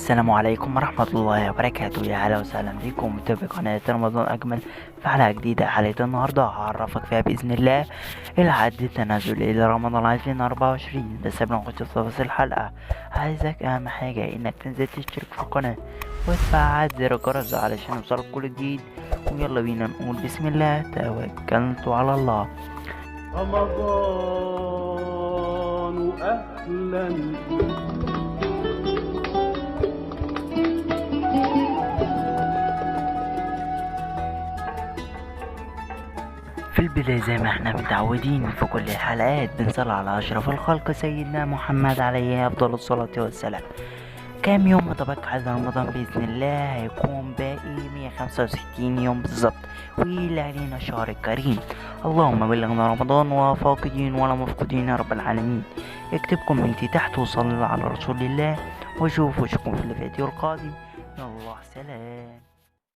السلام عليكم ورحمة الله وبركاته. يا هلا وسهلا بكم متابعي قناة رمضان أجمل في حلقة جديدة. حلقة النهاردة هعرفك فيها بإذن الله العد التنازلي لرمضان 2024. بس قبل ما نخش في تفاصيل الحلقة عايزك أهم حاجة إنك تنزل تشترك في القناة وتفعل زر الجرس علشان يوصلك كل جديد. ويلا بينا نقول بسم الله توكلت على الله. رمضان أهلا. في البداية زي ما احنا متعودين في كل الحلقات بنصلي على أشرف الخلق سيدنا محمد عليه أفضل الصلاة والسلام. كام يوم متبقى على رمضان بإذن الله؟ هيكون باقي 165 يوم بالظبط، ويلي علينا الشهر الكريم. اللهم بلغنا رمضان وفاقدين ولا مفقودين يا رب العالمين. اكتب كومنتي تحت وصلي على رسول الله وشوف وشكم في الفيديو القادم. يلا سلام.